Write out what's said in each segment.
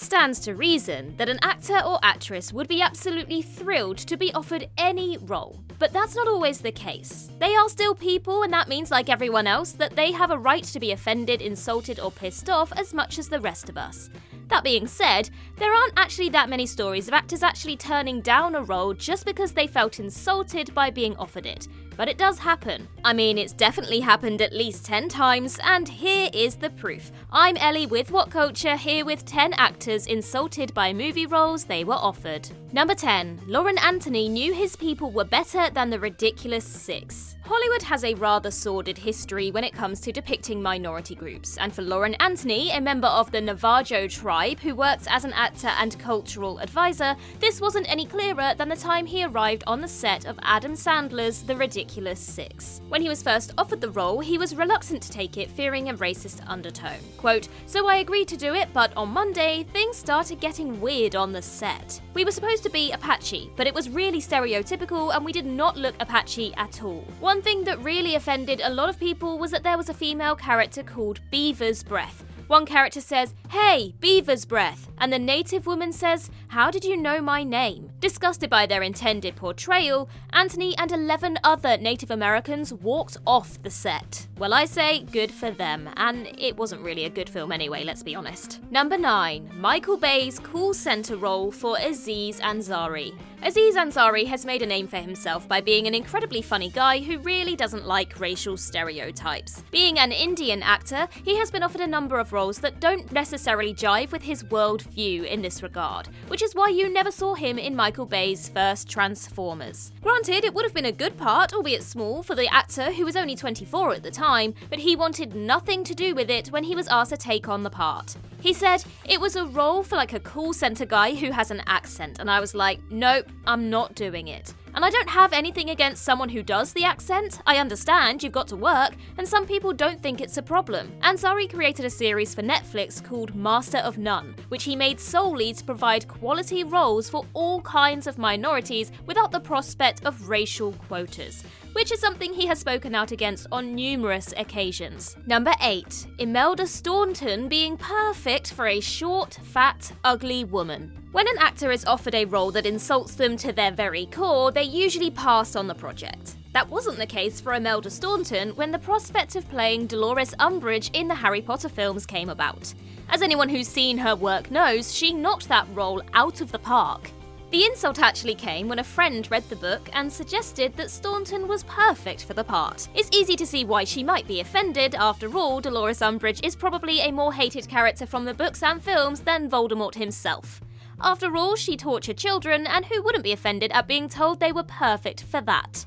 stands to reason that an actor or actress would be absolutely thrilled to be offered any role. But that's not always the case. They are still people, and that means, like everyone else, that they have a right to be offended, insulted, or pissed off as much as the rest of us. That being said, there aren't actually that many stories of actors actually turning down a role just because they felt insulted by being offered it. But it does happen. I mean, it's definitely happened at least 10 times, and here is the proof. I'm Ellie with Whatculture, here with 10 actors insulted by movie roles they were offered. Number 10. Lauren Anthony knew his people were better than the ridiculous 6. Hollywood has a rather sordid history when it comes to depicting minority groups, and for Lauren Anthony, a member of the Navajo tribe who works as an actor and cultural advisor, this wasn't any clearer than the time he arrived on the set of Adam Sandler's The Ridiculous 6. When he was first offered the role, he was reluctant to take it, fearing a racist undertone. Quote, "So I agreed to do it, but on Monday, things started getting weird on the set. We were supposed to be Apache, but it was really stereotypical and we did not look Apache at all. One thing that really offended a lot of people was that there was a female character called Beaver's Breath. One character says, 'Hey, Beaver's Breath,' and the native woman says, 'How did you know my name?' Disgusted by their intended portrayal, Anthony and 11 other Native Americans walked off the set. Well, I say good for them, and it wasn't really a good film anyway, let's be honest. Number 9. Michael Bay's call center role for Aziz Ansari. Aziz Ansari has made a name for himself by being an incredibly funny guy who really doesn't like racial stereotypes. Being an Indian actor, he has been offered a number of roles that don't necessarily jive with his worldview in this regard, which is why you never saw him in Michael Bay's first Transformers. Granted, it would have been a good part, albeit small, for the actor who was only 24 at the time, but he wanted nothing to do with it when he was asked to take on the part. He said, "It was a role for like a call center guy who has an accent," and I was like, nope, I'm not doing it. And I don't have anything against someone who does the accent. I understand you've got to work, and some people don't think it's a problem. Ansari created a series for Netflix called Master of None, which he made solely to provide quality roles for all kinds of minorities without the prospect of racial quotas, which is something he has spoken out against on numerous occasions. Number 8. Imelda Staunton being perfect for a short, fat, ugly woman. When an actor is offered a role that insults them to their very core, they usually pass on the project. That wasn't the case for Imelda Staunton when the prospect of playing Dolores Umbridge in the Harry Potter films came about. As anyone who's seen her work knows, she knocked that role out of the park. The insult actually came when a friend read the book and suggested that Staunton was perfect for the part. It's easy to see why she might be offended. After all, Dolores Umbridge is probably a more hated character from the books and films than Voldemort himself. After all, she tortured children, and who wouldn't be offended at being told they were perfect for that?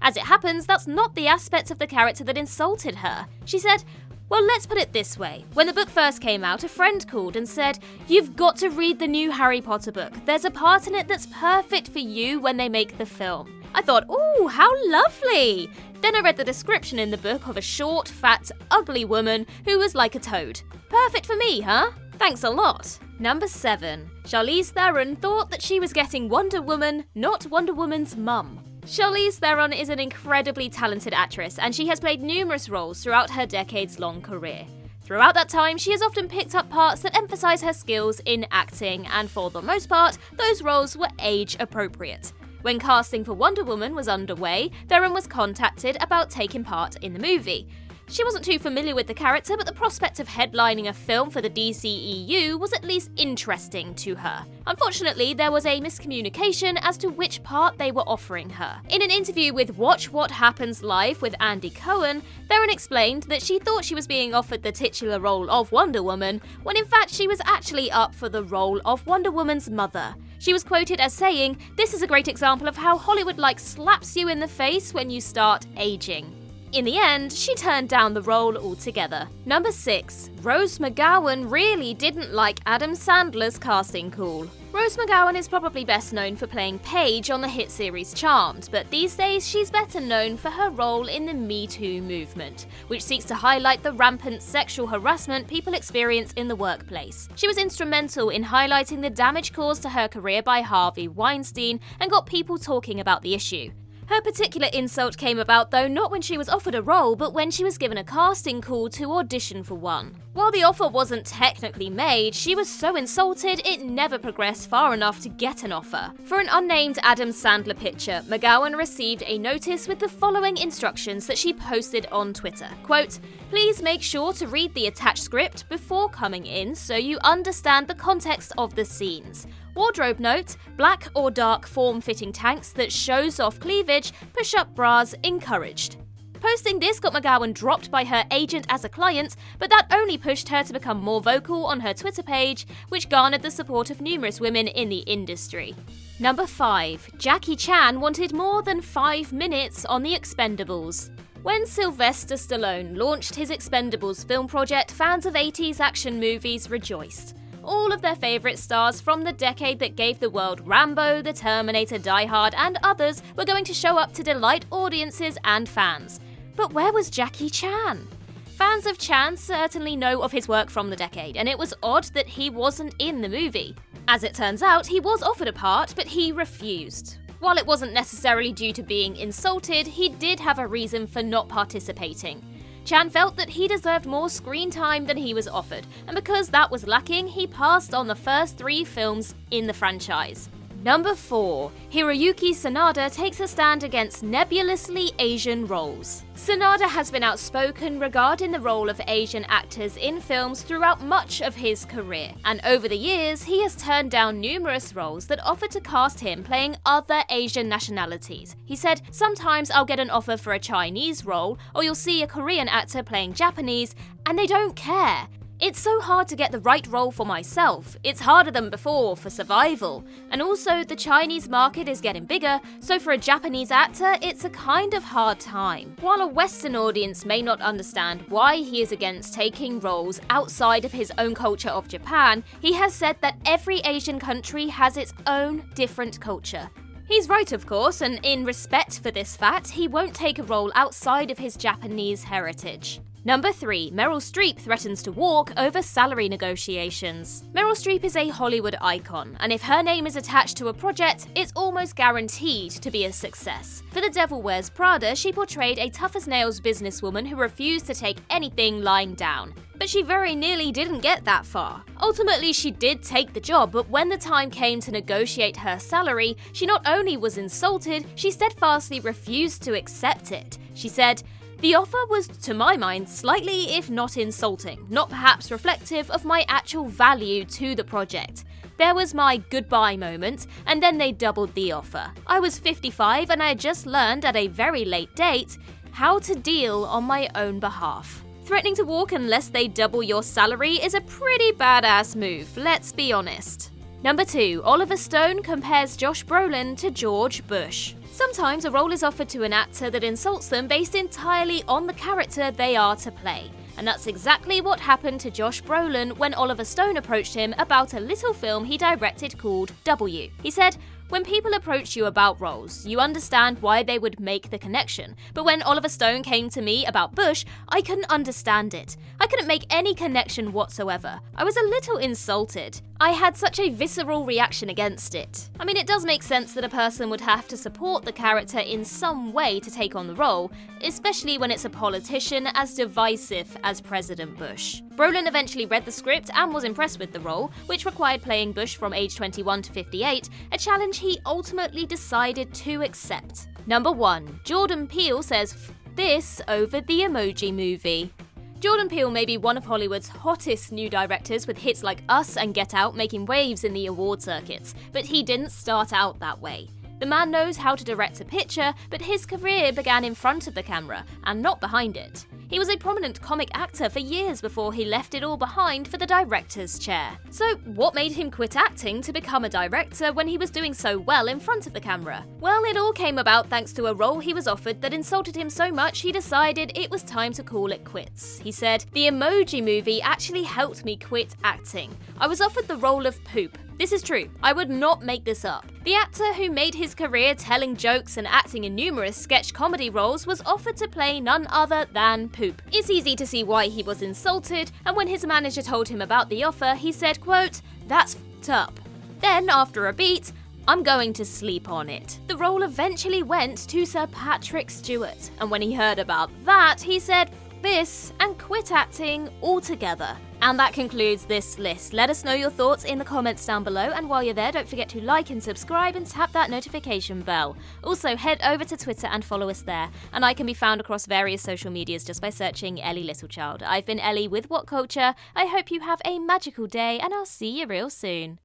As it happens, that's not the aspect of the character that insulted her. She said, "Well, let's put it this way. When the book first came out, a friend called and said, 'You've got to read the new Harry Potter book. There's a part in it that's perfect for you when they make the film.' I thought, ooh, how lovely! Then I read the description in the book of a short, fat, ugly woman who was like a toad. Perfect for me, huh? Thanks a lot." Number 7. Charlize Theron thought that she was getting Wonder Woman, not Wonder Woman's mum. Charlize Theron is an incredibly talented actress, and she has played numerous roles throughout her decades-long career. Throughout that time, she has often picked up parts that emphasize her skills in acting, and for the most part, those roles were age-appropriate. When casting for Wonder Woman was underway, Theron was contacted about taking part in the movie. She wasn't too familiar with the character, but the prospect of headlining a film for the DCEU was at least interesting to her. Unfortunately, there was a miscommunication as to which part they were offering her. In an interview with Watch What Happens Live with Andy Cohen, Theron explained that she thought she was being offered the titular role of Wonder Woman, when in fact she was actually up for the role of Wonder Woman's mother. She was quoted as saying, "This is a great example of how Hollywood slaps you in the face when you start aging." In the end, she turned down the role altogether. Number 6. Rose McGowan really didn't like Adam Sandler's casting call. Rose McGowan is probably best known for playing Paige on the hit series Charmed, but these days she's better known for her role in the Me Too movement, which seeks to highlight the rampant sexual harassment people experience in the workplace. She was instrumental in highlighting the damage caused to her career by Harvey Weinstein and got people talking about the issue. Her particular insult came about, though, not when she was offered a role, but when she was given a casting call to audition for one. While the offer wasn't technically made, she was so insulted it never progressed far enough to get an offer. For an unnamed Adam Sandler picture, McGowan received a notice with the following instructions that she posted on Twitter. Quote, "Please make sure to read the attached script before coming in so you understand the context of the scenes. Wardrobe note, black or dark form-fitting tanks that shows off cleavage, push-up bras encouraged." Posting this got McGowan dropped by her agent as a client, but that only pushed her to become more vocal on her Twitter page, which garnered the support of numerous women in the industry. Number 5. Jackie Chan wanted more than 5 minutes on The Expendables. When Sylvester Stallone launched his Expendables film project, fans of 80s action movies rejoiced. All of their favourite stars from the decade that gave the world Rambo, The Terminator, Die Hard, and others were going to show up to delight audiences and fans. But where was Jackie Chan? Fans of Chan certainly know of his work from the decade, and it was odd that he wasn't in the movie. As it turns out, he was offered a part, but he refused. While it wasn't necessarily due to being insulted, he did have a reason for not participating. Chan felt that he deserved more screen time than he was offered, and because that was lacking, he passed on the first 3 films in the franchise. Number 4. Hiroyuki Sonada takes a stand against nebulously Asian roles. Sonada has been outspoken regarding the role of Asian actors in films throughout much of his career, and over the years he has turned down numerous roles that offered to cast him playing other Asian nationalities. He said, "Sometimes I'll get an offer for a Chinese role, or you'll see a Korean actor playing Japanese, and they don't care. It's so hard to get the right role for myself. It's harder than before for survival. And also, the Chinese market is getting bigger, so for a Japanese actor, it's a kind of hard time." While a Western audience may not understand why he is against taking roles outside of his own culture of Japan, he has said that every Asian country has its own different culture. He's right, of course, and in respect for this fact, he won't take a role outside of his Japanese heritage. Number 3. Meryl Streep threatens to walk over salary negotiations. Meryl Streep is a Hollywood icon, and if her name is attached to a project, it's almost guaranteed to be a success. For The Devil Wears Prada, she portrayed a tough-as-nails businesswoman who refused to take anything lying down. But she very nearly didn't get that far. Ultimately, she did take the job, but when the time came to negotiate her salary, she not only was insulted, she steadfastly refused to accept it. She said, "The offer was, to my mind, slightly if not insulting, not perhaps reflective of my actual value to the project. There was my goodbye moment, and then they doubled the offer. I was 55 and I had just learned at a very late date how to deal on my own behalf." Threatening to walk unless they double your salary is a pretty badass move, let's be honest. Number 2. Oliver Stone compares Josh Brolin to George Bush. Sometimes a role is offered to an actor that insults them based entirely on the character they are to play. And that's exactly what happened to Josh Brolin when Oliver Stone approached him about a little film he directed called W. He said, "When people approach you about roles, you understand why they would make the connection. But when Oliver Stone came to me about Bush, I couldn't understand it. I couldn't make any connection whatsoever. I was a little insulted. I had such a visceral reaction against it." I mean, it does make sense that a person would have to support the character in some way to take on the role, especially when it's a politician as divisive as President Bush. Brolin eventually read the script and was impressed with the role, which required playing Bush from age 21 to 58, a challenge he ultimately decided to accept. Number 1. Jordan Peele says "F this" over the Emoji Movie. Jordan Peele may be one of Hollywood's hottest new directors, with hits like Us and Get Out making waves in the award circuits, but he didn't start out that way. The man knows how to direct a picture, but his career began in front of the camera, and not behind it. He was a prominent comic actor for years before he left it all behind for the director's chair. So what made him quit acting to become a director when he was doing so well in front of the camera? Well, it all came about thanks to a role he was offered that insulted him so much he decided it was time to call it quits. He said, "The Emoji Movie actually helped me quit acting. I was offered the role of Poop. This is true, I would not make this up." The actor who made his career telling jokes and acting in numerous sketch comedy roles was offered to play none other than Poop. It's easy to see why he was insulted, and when his manager told him about the offer, he said, quote, "That's f***ed up." Then, after a beat, "I'm going to sleep on it." The role eventually went to Sir Patrick Stewart, and when he heard about that, he said, this and quit acting altogether. And that concludes this list. Let us know your thoughts in the comments down below, and while you're there, don't forget to like and subscribe and tap that notification bell. Also, head over to Twitter and follow us there, and I can be found across various social medias just by searching Ellie Littlechild. I've been Ellie with Whatculture. I hope you have a magical day, and I'll see you real soon.